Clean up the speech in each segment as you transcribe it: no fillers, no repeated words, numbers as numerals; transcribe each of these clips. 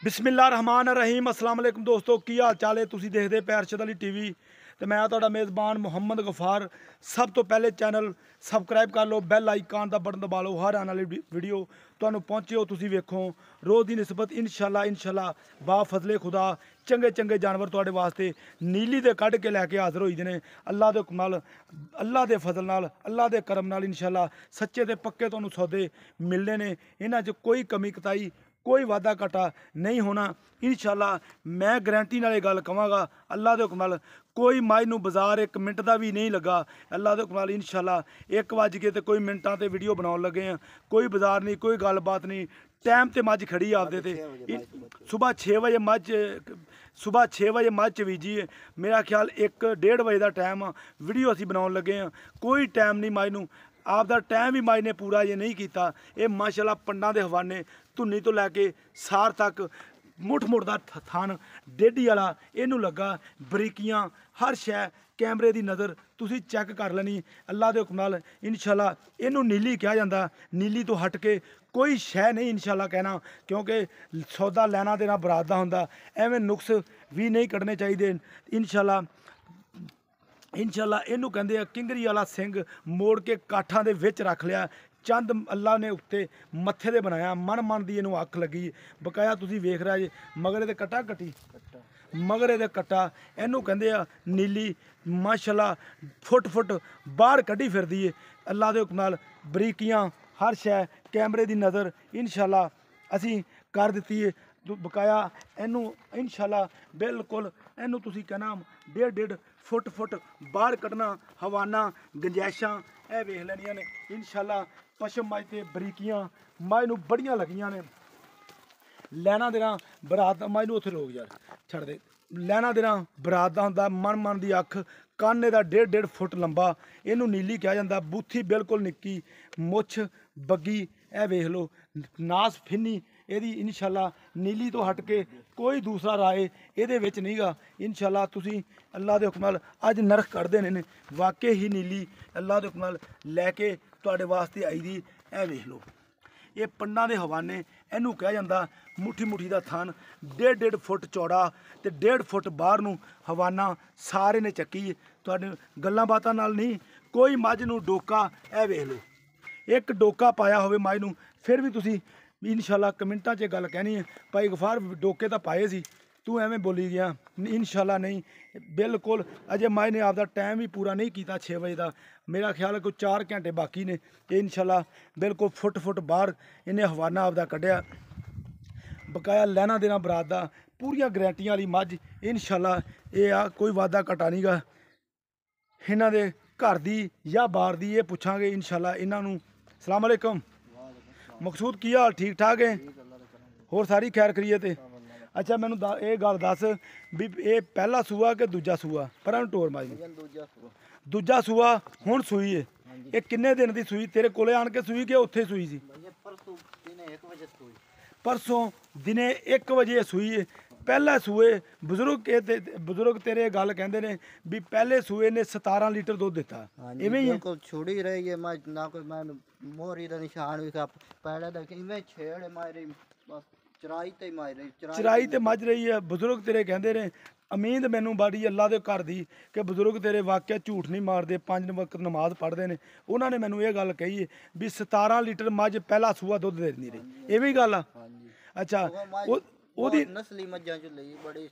बिस्मिल्लाह रहमान रहीम अस्सलाम वालेकुम दोस्तों की हाल चाल है। तुसीं देखदे पे अरशद अली टीवी तो मैं तुहाडा मेज़बान मुहम्मद गफार। सब तो पहले चैनल सबसक्राइब कर लो, बैल आइकन का बटन दबा लो, हर आने वाली वीडियो तुहानू पहुँचे हो तुसीं वेखो। रोज़ की निस्बत इंशाल्लाह बा फजले खुदा चंगे चंगे जानवर तुहाडे वास्ते नीली दे कढ़ के लैके हाज़र होई दे ने। अल्लाह दे हुक्म नाल, अल्लाह दे फजल नाल, अल्लाह दे करम नाल इंशाल्लाह सच्चे ते पक्के तुहानू सौदे मिलने ने। इन्हां च कोई कमी कताई कोई वादा घाटा नहीं होना इंशाल्लाह। मैं गारंटी नाल गल कहांगा अल्लाह दे हुक्म नाल कोई मझ नूं बाजार एक मिनट का भी नहीं लगा। अल्लाह दे हुक्म नाल इंशाल्लाह 1 बज के तो कोई मिनटां ते वीडियो बनाउण लगे हैं। कोई बाजार नहीं, कोई गलबात नहीं, टाइम ते मझ खड़ी आपदे ते सुबह 6 बजे मझ चवीजी है। मेरा ख्याल 1-1.5 बजे का टाइम आ, वीडियो असीं बनाउण लगे हैं। कोई टाइम नहीं मझ नूं, आपदा टाइम भी मझ ने पूरा ये नहीं किया। ये माशाल्लाह पंडां दे हवाने धुन्नी तो लैके सार तक मुठ का थान डेढ़ी वाला इनू लगा बरीकियां हर शै कैमरे की नज़र तुसी चैक कर लेनी। अल्लाह के हुक्म नाल इंशाल्लाह इनू नीली कहा जाता। नीली तो हट के कोई शै नहीं इंशाल्लाह कहना, क्योंकि सौदा लैना देना बरात दा हुंदा। एवें नुक्स भी नहीं कढ़ने चाहिए इंशाल्लाह इनू कहते हैं किंगरी वाला सिंह मोड़ के काठा दे विच रख लिया। चंद अल्लाह ने उत्ते मत्थे दे बनाया, मन मन की इनू अख लगी। बकाया तुसी वेख रहे जे मगरे दे कट्टा कट्टी मगरे दे कट्टा इनू कहते हैं नीली माशाल्लाह फुट बाहर कड्ढी फिरदी है। अल्लाह दे हुक्म नाल बरीकियां हर शै कैमरे की नज़र इंशाल्लाह असी कर दित्ती है। बकाया इनू इंशाल्लाह बिल्कुल इनू तुसी कहना 1.5 फुट बाहर कढ़ना हवाना गंजैशां ए वेख लैनियां ने इंशाल्लाह। पशम मज ते बरीकियां मज नूं बड़ियां लगियां ने। लैना देना बरात दा मज नूं उत्थे लोग यार छड़ दे। लैना देना बरात दा हुंदा, मन मन की अख काने दा 1.5 फुट लंबा इनू नीली कहा जाता। बूथी बिल्कुल निक्की, मुछ बग्गी ए वेख लो, नास फिन्नी यदी इंशाल्लाह नीली तो हट के कोई दूसरा राय ये नहीं गा। इंशाल्लाह तुसी अल्लाह के हुक्म नाल अज नरख कढ़दे ने वाकई ही नीली अल्लाह के हुक्म नाल लैके तुहाडे वास्ते आई दी। ए वेख लो ये पंडां दे हवाने इनू कहा जाता। मुठी का थान 1.5 फुट चौड़ा ते 1.5 फुट बाहर नूं हवाना सारे ने चक्की तुहाडे गल्लां बातां नाल नहीं। कोई मझ नूं डोका ए वेख लो, एक डोका पाया होवे मझ नूं फिर भी तुसी इंशाल्लाह कमेंटां 'च गल कहनी है भाई गफार डोके तो पाए सी तू एवें बोली गया। इंशाल्लाह नहीं, बिल्कुल अजे मझ ने आपका टाइम भी पूरा नहीं किया 6 बजे का। मेरा ख्याल है कोई 4 घंटे बाकी ने। इंशाल्लाह बिल्कुल फुट बाहर इन्हें हवाना आपका कढ़िया। बकाया लैना देना बरात का पूरियां गारंटियां वाली मझ इंशाल्लाह। ये आ कोई वादा घटा नहीं गा इन्हां दे घर दी या बाहर दी, ये पुछांगे इंशाल्लाह इन्हां नूं। सलाम अलैकुम मकसूद की हाल ठीक ठाक है, होर सारी खैर खरीयत है। अच्छा मैनू ये गल दस भी ये पहला सूआ कि दूजा सूआ पर टोर माई दूजा सूआ हुण सूई है। ये किन्ने दिन की सूई तेरे कोले आन के सूई कि उत्थे सूई सी? परसों दिने 1 बजे सूई है। पहले सूए बुजुर्ग तेरे गल कहते हैं भी पहले सूए ने 17 लीटर दुध दिता। इवें ही छोड़ी रही है मझ ना कोई मैं मोहरी दा निशान भी पहले दा इवें छेड़ मारी बस चराई ते मझ रही है। बुजुर्ग तेरे कहते ने उम्मीद मैनू बड़ी अल्लाह के घर दी कि बुजुर्ग तेरे वाकई झूठ नहीं मारते, 5 वक्त नमाज पढ़ते हैं। उन्होंने मैनू ये गल कही है भी 17 लीटर मझ पहला सूआ दुध देती रही। इवें गल आ? अच्छा ओदी नस्ली मज्जां च लई बड़ी।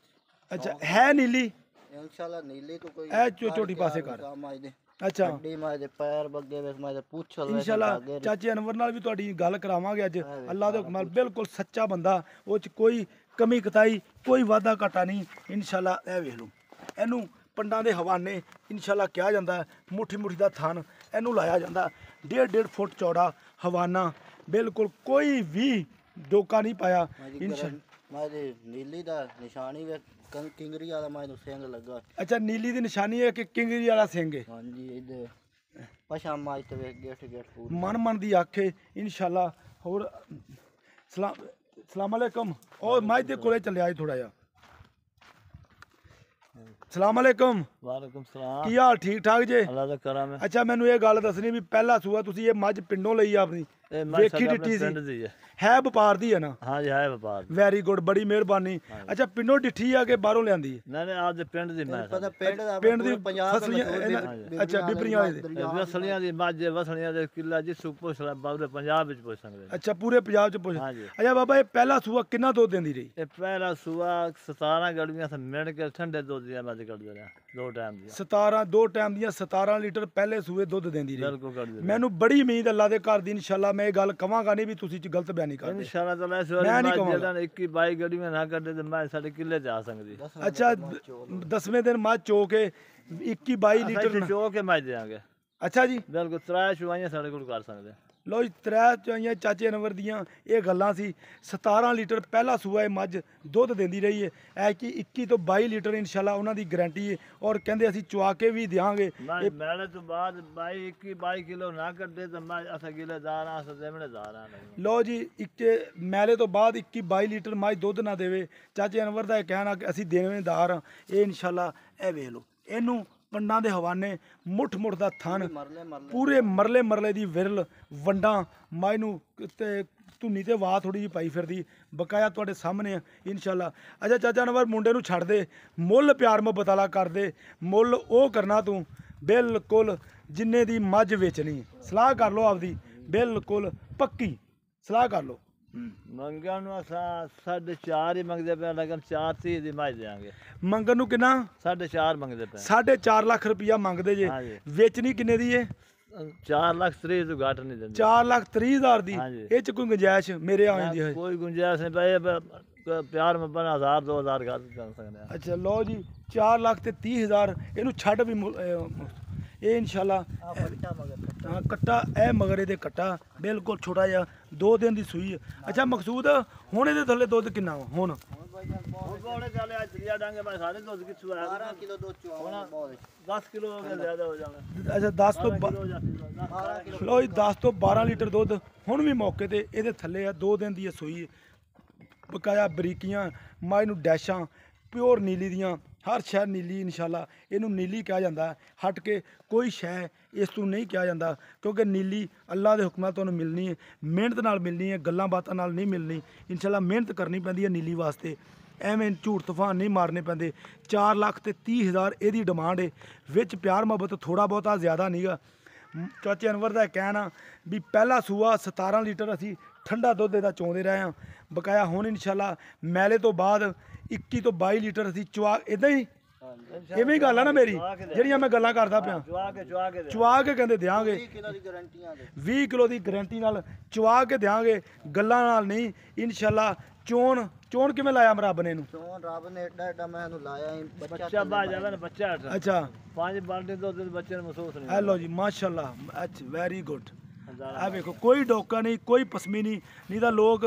अच्छा है नीली इंशाल्लाह नीली तो कोई है छोटी पासे कर। अच्छा पैर बग्गे पूछ इंशाल्लाह चाचे अनवर नाल भी तुहाडी गल करावांगे अज अल्लाह दे हुक्म नाल। बिल्कुल सच्चा बंदा, वो च कोई कमी कताई कोई वादा घाटा नहीं इंशाल्लाह। ए वेख लो इनू पंडां दे हवाने इंशाल्लाह कहा जाता है। मुठी का थान इनू लाया जाता। 1.5 फुट चौड़ा हवाना बिल्कुल कोई भी डोका नहीं पाया इंशाल्लाह। नीली दा निशानी वे किंगरी वाला मैं सिंह लगा। अच्छा नीली दी निशानी है कि किंगरी वाला सिंह है? हां जी इधर पशा माज ते वे गेट पूरी मन दी आख है इंशाल्लाह। होर सलाम अलैकुम और माज दे कोले चले आए थोड़ा जा। सलाम अलैकुम। वालेकुम सलाम। की हाल ठीक ठाक जे? अल्लाह दा करम है। अच्छा मैनू ये गल दसनी भी पहला सूआ तुसी ये मझ पिंडों लई अपनी ਇਹ ਮੈਂ ਵੇਖੀ ਸਾਡਾ ਡਿੱਠੀ ਪਿੰਡ ਸੀ ਦੀ ਹੈ ਵਪਾਰ ਦੀ ਹੈ ਨਾ ਹਾਂ ਜੀ ਹੈ ਵਪਾਰ ਵੈਰੀ ਗੁੱਡ ਬੜੀ ਮਿਹਰਬਾਨੀ ਅੱਛਾ ਪਿੰਡੋਂ ਡਿੱਠੀ ਆ ਕੇ ਬਾਹਰੋਂ ਲਿਆਂਦੀ ਹੈ ਨਹੀਂ ਆਪਦੇ ਪਿੰਡ ਦੀ ਮੈਂ ਪਤਾ ਪਿੰਡ ਦਾ ਪਿੰਡ ਦੀ ਪੰਜਾਬ ਫਸਲੀਆਂ ਅੱਛਾ ਬਿਬਰੀਆਂ ਵਾਲੇ ਦੇ ਵਸਲੀਆਂ ਦੀ ਮੱਝ ਵਸਲੀਆਂ ਦੇ ਕਿੱਲਾ ਜਿੱਥੋਂ ਪੁੱਛ ਲੈ ਬਾਬਰੇ ਪੰਜਾਬ ਵਿੱਚ ਪੁੱਛ ਸਕਦੇ ਅੱਛਾ ਪੂਰੇ ਪੰਜਾਬ ਚ ਪੁੱਛ ਹਾਂਜੀ। ਅੱਛਾ ਬਾਬਾ ਇਹ ਪਹਿਲਾ ਸੂਆ ਕਿੰਨਾ ਦੁੱਧ ਦਿੰਦੀ ਰਹੀ ਇਹ ਪਹਿਲਾ ਸੂਆ 17 ਗੜੀਆਂ ਸੇ ਮਿਣ ਕੇ ਠੰਡੇ ਦੁੱਧ ਦੀਆਂ ਮੱਝ ਕੱਢਦੇ ਰਿਹਾ 2 ਟਾਈਮ ਦੀਆਂ 17 ਦੋ ਟਾਈਮ ਦੀਆਂ 17 ਲੀਟਰ ਪਹਿਲੇ ਸੂਏ ਦੁੱਧ ਦਿੰਦੀ ਰਹੀ ਬਿਲਕੁਲ ਕੱਢਦੇ ਮੈਨੂੰ ਬੜੀ ਉਮੀਦ ਅੱਲਾ ਦੇ ਘਰ ਦੀ ਇਨਸ਼ਾੱਲਾ ਮੈਂ ਇਹ ਗੱਲ ਕਵਾਂਗਾ ਨਹੀਂ ਵੀ ਤੁਸੀਂ ਚ ਗਲਤ ਬਿਆਨੀ ਕਰਦੇ ਇਨਸ਼ਾਅੱਲਾ ਤਾਲਾ ਇਸ ਮੈਂ ਨਹੀਂ ਵਾਰ ਕਹਾਂਗਾ। ਜਿਹੜਾ 21 22 ਗੜੀਆਂ ਨਾ ਕੱਢੇ ਤੇ ਮੈਂ ਸਾਡੇ ਕਿੱਲੇ ਜਾ ਸਕਦੀ ਅੱਛਾ 10ਵੇਂ ਦਿਨ ਮੱਝ ਚੋ ਕੇ 21 22 ਲੀਟਰ ਲੀਟਰ ਚੋ ਕੇ ਮੱਝ ਦੇਾਂਗੇ ਅੱਛਾ ਜੀ ਬਿਲਕੁਲ 3 ਚੁਆਈਆਂ ਸਾਡੇ ਕੋਲ ਕਰ ਸਕਦੇ ਲੋ ਜੀ ਤਰੇ ਚੋਈਆਂ ਚਾਚੇ ਅਨਵਰ ਦੀਆਂ ਇਹ ਗੱਲਾਂ ਸੀ 17 ਲੀਟਰ ਪਹਿਲਾ ਸੂਆ ਇਹ ਮੱਝ ਦੁੱਧ ਦਿੰਦੀ ਰਹੀ ਹੈ ਐ ਕਿ 21 ਤੋਂ 22 ਲੀਟਰ ਇਨਸ਼ਾਅੱਲਾ ਉਹਨਾਂ ਦੀ ਗਾਰੰਟੀ ਹੈ ਔਰ ਕਹਿੰਦੇ ਅਸੀਂ ਚੁਆ ਕੇ ਵੀ ਦਿਆਂਗੇ ਮੈਂ ਮੈਲੇ ਤੋਂ ਬਾਅਦ 22 ਕਿਲੋ ਨਾ ਕੱਢੇ ਤਾਂ ਮੈਂ ਅਸਾਂ ਕਿਲੇਦਾਰ ਆ ਅਸਾਂ ਦੇਵਣੇਦਾਰ ਆ ਨਹੀਂ ਲੋ ਜੀ ਇੱਕ ਮੈਲੇ ਤੋਂ ਬਾਅਦ 21 22 ਲੀਟਰ ਮੱਝ ਦੁੱਧ ਨਾ ਦੇਵੇ ਚਾਚੇ ਅਨਵਰ ਦਾ ਇਹ ਕਹਿਣਾ ਕਿ ਅਸੀਂ ਦੇਣੇਦਾਰ ਹਾਂ ਇਹ ਇਨਸ਼ਾਅੱਲਾ ਇਹ ਵੇਖ ਲਓ ਇਹਨੂੰ ਪੰਡਾਂ ਦੇ ਹਵਾਨੇ ਮੁੱਠ ਦਾ ਥਣ ਪੂਰੇ ਮਰਲੇ ਦੀ ਵਿਰਲ ਵੰਡਾਂ ਮਾਈ ਨੂੰ ਤੇ ਧੁੰਨੀ ਤੇ ਵਾਹ ਥੋੜੀ ਜਿਹੀ ਪਾਈ ਫਿਰਦੀ ਬਕਾਇਆ ਤੁਹਾਡੇ ਸਾਹਮਣੇ ਆ ਇਨਸ਼ਾਅੱਲਾ ਅੱਛਾ ਚਾਚਾ ਅਨਵਰ ਮੁੰਡੇ ਨੂੰ ਛੱਡ ਦੇ ਮੁੱਲ ਪਿਆਰ ਮੁਹੱਬਤ ਵਾਲਾ ਕਰ ਦੇ ਮੁੱਲ ਉਹ ਕਰਨਾ ਤੂੰ ਬਿਲਕੁਲ ਜਿੰਨੇ ਦੀ ਮੱਝ ਵੇਚਣੀ ਸਲਾਹ ਕਰ ਲਓ ਆਪਦੀ ਬਿਲਕੁਲ ਪੱਕੀ ਸਲਾਹ ਕਰ ਲਓ ਮੰਗਾਂ ਨੂੰ ਅਸਾਂ 4.5 ਹੀ ਮੰਗਦੇ ਪਏ ਲੇਕਿਨ 4.30 ਦੀ ਮੱਝ ਦੇਾਂਗੇ ਮੰਗਣ ਨੂੰ ਕਿੰਨਾ 4.5 ਮੰਗਦੇ ਪਏ 4.5 ਲੱਖ ਰੁਪਇਆ ਮੰਗਦੇ ਜੇ ਹਾਂਜੀ। ਵੇਚਣੀ ਕਿੰਨੇ ਦੀ ਏ 4 ਲੱਖ 30 ਤੋਂ ਘੱਟ ਨਹੀਂ ਦਿੰਦੇ 4,30,000 ਦੀ ਹਾਂਜੀ। ਇਹ ਚ ਕੋਈ ਗੁੰਜਾਇਸ਼ ਮੇਰੇ ਆ ਜਾਂਦੀ ਹੈ ਕੋਈ ਗੁੰਜਾਇਸ਼ ਨਹੀਂ ਪਈ ਪਿਆਰ में 1000 2000 ਕਰ ਸਕਦੇ ਆ ਅੱਛਾ ਲਓ ਜੀ 4,30,000 ਇਹਨੂੰ ਛੱਡ ਵੀ ਇਹ ਇਨਸ਼ਾਅੱਲਾ ਹਾਂ ਕੱਟਾ ਇਹ ਮਗਰੇ ਦੇ ਕੱਟਾ ਬਿਲਕੁਲ ਛੋਟਾ ਜਿਹਾ 2 ਦਿਨ ਦੀ ਸੂਈ ਹੈ। ਅੱਛਾ ਮਕਸੂਦ ਹੁਣ ਇਹਦੇ ਥੱਲੇ ਦੁੱਧ ਕਿੰਨਾ ਵਾ ਹੁਣ ਉਹਨੇ ਚੱਲੇ ਅੱਜ ਦਰਿਆ ਡਾਂਗੇ ਮੈਂ ਸਾਰੇ ਦੁੱਧ ਕਿੱਥੋਂ ਆਇਆ 12 ਕਿਲੋ ਦੁੱਧ ਚੁਆਉਣਾ ਬਹੁਤ 10 ਕਿਲੋ ਹੋ ਗਿਆ ਜ਼ਿਆਦਾ ਹੋ ਜਾਣਾ ਅੱਛਾ 10 ਤੋਂ 12 ਕਿਲੋ ਲਓ ਜੀ 10 ਤੋਂ 12 ਲੀਟਰ ਦੁੱਧ ਹੁਣ ਵੀ ਮੌਕੇ ਤੇ ਇਹਦੇ ਥੱਲੇ ਆ 2 ਦਿਨ ਦੀ ਇਹ ਸੂਈ ਹੈ। ਬਕਾਇਆ ਬਰੀਕੀਆਂ ਮਾਈ ਨੂੰ ਡੈਸ਼ਾਂ ਪਿਓਰ ਨੀਲੀ ਦੀਆਂ ਹਰ ਸ਼ੈ ਨੀਲੀ ਇਨਸ਼ਾਅੱਲਾ ਇਹਨੂੰ ਨੀਲੀ ਕਿਹਾ ਜਾਂਦਾ ਹੈ। ਹਟ ਕੇ ਕੋਈ ਸ਼ੈ ਇਸ ਤੋਂ ਨਹੀਂ ਕਿਹਾ ਜਾਂਦਾ ਕਿਉਂਕਿ ਨੀਲੀ ਅੱਲਾ ਦੇ ਹੁਕਮਾਂ ਤੁਹਾਨੂੰ ਮਿਲਣੀ ਹੈ ਮਿਹਨਤ ਨਾਲ ਮਿਲਣੀ ਹੈ ਗੱਲਾਂ ਬਾਤਾਂ ਨਾਲ ਨਹੀਂ ਮਿਲਣੀ ਇਨਸ਼ਾਅੱਲਾ ਮਿਹਨਤ ਕਰਨੀ ਪੈਂਦੀ ਹੈ ਨੀਲੀ ਵਾਸਤੇ ਐਵੇਂ ਝੂਠ ਤੂਫਾਨ ਨਹੀਂ ਮਾਰਨੇ ਪੈਂਦੇ 4,30,000 ਇਹਦੀ ਡਿਮਾਂਡ ਹੈ ਵਿੱਚ ਪਿਆਰ ਮੁਹੱਬਤ ਥੋੜਾ ਬਹੁਤਾ ਜ਼ਿਆਦਾ ਨਹੀਂਗਾ ਚਾਚੇ ਅਨਵਰ ਦਾ ਕਹਿਣਾ ਵੀ ਪਹਿਲਾ ਸੂਆ 17 ਲੀਟਰ ਅਸੀਂ ਠੰਡਾ ਦੁੱਧ ਇਹਦਾ ਚੋਂਦੇ ਰਹੇ ਹਾਂ ਬਕਾਇਆ ਹੁਣ ਇਨਸ਼ਾਅੱਲਾ ਮੈਲੇ ਤੋਂ ਬਾਅਦ 21 ਤੋਂ 22 ਲੀਟਰ ਅਸੀਂ ਚੁਆ ਇਦਾਂ ਹੀ ਇਵੇਂ ਹੀ ਗੱਲ ਆ ਨਾ ਮੇਰੀ ਜਿਹੜੀਆਂ ਮੈਂ ਗੱਲਾਂ ਕਰਦਾ ਪਿਆ ਚੁਆ ਕੇ ਕਹਿੰਦੇ ਦਿਆਂਗੇ 20 ਕਿਲੋ ਦੀ ਗਾਰੰਟੀਆਂ ਦੇ 20 ਕਿਲੋ ਦੀ ਗਾਰੰਟੀ ਨਾਲ ਚੁਆ ਕੇ ਦਿਆਂਗੇ ਗੱਲਾਂ ਨਾਲ ਨਹੀਂ ਇਨਸ਼ਾਅੱਲਾ ਚੋਣ ਕਿਵੇਂ ਲਾਇਆ ਰੱਬ ਨੇ ਇਹਨੂੰ ਚੋਣ ਰੱਬ ਨੇ ਏਡਾ ਮੈਂ ਇਹਨੂੰ ਲਾਇਆ ਹੀ ਬੱਚਾ ਬਾਹਰ ਜਾਵੇ ਨਾ ਬੱਚਾ ਅੱਛਾ 5 ਬਾਲਟੀ ਦੁੱਧ ਦੇ ਬੱਚੇ ਨੂੰ ਮਹਿਸੂਸ ਨਹੀਂ ਹੈਲੋ ਜੀ ਮਾਸ਼ਾਅੱਲਾ ਅੱਛਾ ਵੈਰੀ ਗੁੱਡ ਆ ਵੇਖੋ ਕੋਈ ਡੋਕਾ ਨਹੀਂ ਕੋਈ ਪਸਮੀ ਨਹੀਂ ਤਾਂ ਲੋਕ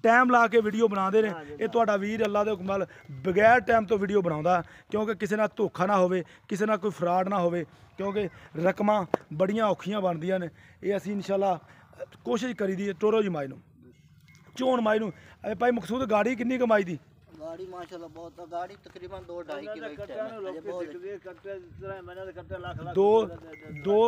ਟਾਈਮ ਲਾ ਕੇ ਵੀਡੀਓ ਬਣਾਉਂਦੇ ਨੇ ਇਹ ਤੁਹਾਡਾ ਵੀਰ ਅੱਲਾ ਦੇ ਹੁਕਮ ਨਾਲ ਬਗੈਰ ਟਾਈਮ ਤੋਂ ਵੀਡੀਓ ਬਣਾਉਂਦਾ ਕਿਉਂਕਿ ਕਿਸੇ ਨਾਲ ਧੋਖਾ ਨਾ ਹੋਵੇ ਕਿਸੇ ਨਾਲ ਕੋਈ ਫਰਾਡ ਨਾ ਹੋਵੇ ਕਿਉਂਕਿ ਰਕਮਾਂ ਬੜੀਆਂ ਔਖੀਆਂ ਬਣਦੀਆਂ ਨੇ ਇਹ ਅਸੀਂ ਇਨਸ਼ਾਅੱਲਾ ਕੋਸ਼ਿਸ਼ ਕਰੀਦੀ ਹੈ ਟੋਰੋ ਜੀ ਮਾਈ ਨੂੰ ਚੋਣ ਮਾਈ ਨੂੰ ਭਾਈ ਮਕਸੂਦ ਗਾੜੀ ਕਿੰਨੀ ਕਮਾਈ ਦੀ गाड़ी माशाल्लाह बहुत है गाड़ी तकरीबन 2-2.5 किलो एक दो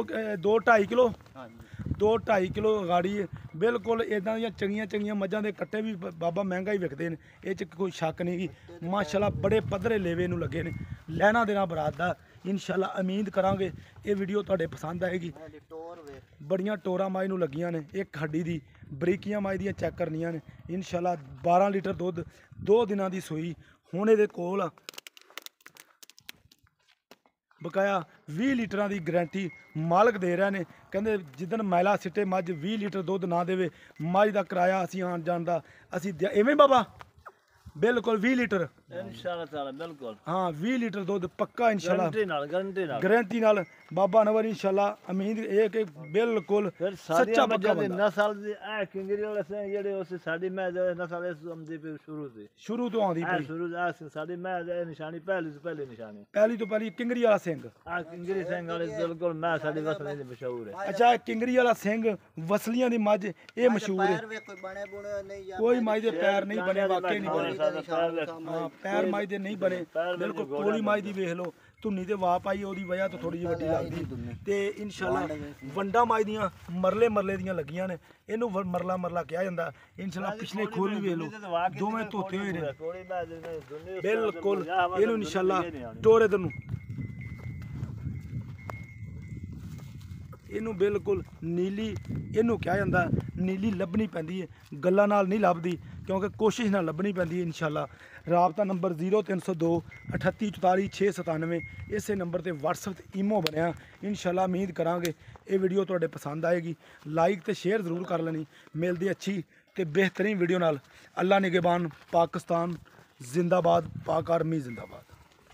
2.5 ਕਿਲੋ हाँ जी 2.5 ਕਿਲੋ ਗਾੜੀ ਹੈ ਬਿਲਕੁਲ ਇਦਾਂ ਦੀਆਂ ਚੰਗੀਆਂ ਮੱਝਾਂ ਦੇ ਕੱਟੇ ਵੀ ਬਾਬਾ ਮਹਿੰਗਾ ਹੀ ਵਿਕਦੇ ਨੇ ਇਹ ਚ ਕੋਈ ਸ਼ੱਕ ਨਹੀਂ ਗੀ ਮਾਸ਼ਾਅੱਲਾ ਬੜੇ ਪੱਧਰੇ ਲੇਵੇ ਨੂੰ ਲੱਗੇ ਨੇ ਲੈਣਾ ਦੇਣਾ ਬਰਾਤ ਦਾ ਇਨਸ਼ਾਅੱਲਾ ਉਮੀਦ ਕਰਾਂਗੇ ਇਹ ਵੀਡੀਓ ਤੁਹਾਡੇ ਪਸੰਦ ਆਏਗੀ टोर वे ਬੜੀਆਂ ਟੋਰਾਂ ਮਾਈ ਨੂੰ ਲੱਗੀਆਂ ਨੇ ਇੱਕ ਹੱਡੀ ਦੀ ਬਰੀਕੀਆਂ ਮਾਈ ਦੀਆਂ ਚੈੱਕ ਕਰਨੀਆਂ ਨੇ ਇਨਸ਼ਾਅੱਲਾ 12 ਲੀਟਰ ਦੁੱਧ 2 ਦਿਨਾਂ ਦੀ ਸੂਈ ਹੁਣ ਇਹਦੇ ਕੋਲ ਆ ਬਕਾਇਆ 20 ਲੀਟਰਾਂ ਦੀ ਗਾਰੰਟੀ ਮਾਲਕ ਦੇ ਰਹੇ ਨੇ ਕਹਿੰਦੇ ਜਿੱਦਣ ਮੈਲਾ ਸਿੱਟੇ ਮੱਝ 20 ਲੀਟਰ ਦੁੱਧ ਨਾ ਦੇਵੇ ਮੱਝ ਦਾ ਕਿਰਾਇਆ ਅਸੀਂ ਆਣ ਜਾਣ ਦਾ ਅਸੀਂ ਐਵੇਂ ਬਾਬਾ ਬਿਲਕੁਲ 20 ਲੀਟਰ ਇਨਸ਼ਾਅੱਲਾ ਤਾਲਾ ਬਿਲਕੁਲ ਹਾਂ 20 ਲੀਟਰ ਦੁੱਧ ਪੱਕਾ ਇਨਸ਼ਾਅੱਲਾ ਗਾਰੰਟੀ ਨਾਲ ਗਾਰੰਟੀ ਨਾਲ ਬਾਬਾ ਅਨਵਰ ਇਨਸ਼ਾਅੱਲਾ ਉਮੀਦ ਇਹ ਕਿ ਬਿਲਕੁਲ ਫਿਰ ਸੱਚਾ ਸਾਰੀਆਂ ਪੱਕਾ ਮੱਝਾਂ ਦੀ ਬੰਦਾ ਨਸਲ ਦੀ ਇਹ ਕਿੰਗਰੀ ਵਾਲੇ ਸੇ ਜਿਹੜੇ ਉਸ ਸਾਡੀ ਮੈਂ ਨਸਲ ਇਸ ਆਮਦੀ ਪਈ ਸ਼ੁਰੂ ਸੀ ਸ਼ੁਰੂ ਤੋਂ ਆਉਂਦੀ ਪਈ ਸ਼ੁਰੂ ਸਾਡੀ ਮੈਂ ਇਹ ਨਿਸ਼ਾਨੀ ਪਹਿਲੀ ਤੋਂ ਪਹਿਲੀ ਨਿਸ਼ਾਨੀ ਪਹਿਲੀ ਤੋਂ ਪਹਿਲੀ ਕਿੰਗਰੀ ਵਾਲਾ ਸਿੰਘ ਆ ਕਿੰਗਰੀ ਸਿੰਘ ਵਾਲੇ ਬਿਲਕੁਲ ਮੈਂ ਸਾਡੀ ਵਸਲੇ ਦੀ ਮਸ਼ਹੂਰ ਹੈ ਅੱਛਾ ਇਹ ਕਿੰਗਰੀ ਵਾਲਾ ਸਿੰਘ ਵਸਲੀਆਂ ਦੀ ਮੱਝ ਇਹ ਮਸ਼ਹੂਰ ਹੈ पैर वे कोई बने बुने नहीं या ਕੋਈ ਮੱਝ ਦੇ ਪੈਰ ਨਹੀਂ ਬਣੇ ਵਾਕਈ ਨਹੀਂ ਬਣੇ ਸਾਡਾ ਹਾਂ ਪੈਰ ਮਾਈ ਦੇ ਨਹੀਂ ਬਣੇ ਪੈਰ ਬਿਲਕੁਲ ਵਿੱਚ ਕੋਲੀ ਮਾਈ ਦੀ ਵੇਖ ਲਓ ਧੁੰਨੀ ਤੇ ਵਾਹ ਪਾਈ ਉਹਦੀ ਵਜ੍ਹਾ ਤੋਂ ਥੋੜੀ ਜਿਹੀ ਵੱਡੀ ਲੱਗਦੀ ਤੇ ਇਨਸ਼ਾਅੱਲਾ ਵੰਡਾ ਮਾਈ ਦੀਆਂ ਮਰਲੇ ਮਰਲੇ ਦੀਆਂ ਲੱਗੀਆਂ ਨੇ ਇਹਨੂੰ ਮਰਲਾ ਮਰਲਾ ਕਿਹਾ ਜਾਂਦਾ ਇਨਸ਼ਾਅੱਲਾ ਪਿਛਲੇ ਖੋਲ ਵੀ ਵੇਖ ਲਓ ਦੋਵੇਂ ਧੋਤੇ ਹੋਏ ਨੇ ਬਿਲਕੁਲ ਇਹਨੂੰ ਇਨਸ਼ਾਅੱਲਾ ਟੋਰੇ ਨੂੰ ਇਹਨੂੰ ਬਿਲਕੁਲ ਨੀਲੀ ਇਹਨੂੰ ਕਿਹਾ ਜਾਂਦਾ ਨੀਲੀ ਲੱਭਣੀ ਪੈਂਦੀ ਹੈ ਗੱਲਾਂ ਨਾਲ ਨਹੀਂ ਲੱਭਦੀ ਕਿਉਂਕਿ ਕੋਸ਼ਿਸ਼ ਨਾਲ ਲੱਭਣੀ ਪੈਂਦੀ ਹੈ ਇਨਸ਼ਾਅੱਲਾ ਰਾਬਤਾ ਨੰਬਰ 0302 3844 697 ਇਸੇ ਨੰਬਰ ਤੇ WhatsApp ਤੇ ਈਮੋ ਬਣਿਆ ਇਨਸ਼ਾਅੱਲਾ ਉਮੀਦ ਕਰਾਂਗੇ ਇਹ ਵੀਡੀਓ ਤੁਹਾਡੇ ਪਸੰਦ ਆਏਗੀ ਲਾਈਕ ਤੇ ਸ਼ੇਅਰ ਜ਼ਰੂਰ ਕਰ ਲੈਣੀ ਮਿਲਦੀ ਅੱਛੀ ਤੇ ਬਿਹਤਰੀਨ ਵੀਡੀਓ ਨਾਲ ਅੱਲਾ ਨਿਗਹਿਬਾਨ ਪਾਕਿਸਤਾਨ ਜ਼ਿੰਦਾਬਾਦ ਪਾਕ ਆਰਮੀ ਜ਼ਿੰਦਾਬਾਦ।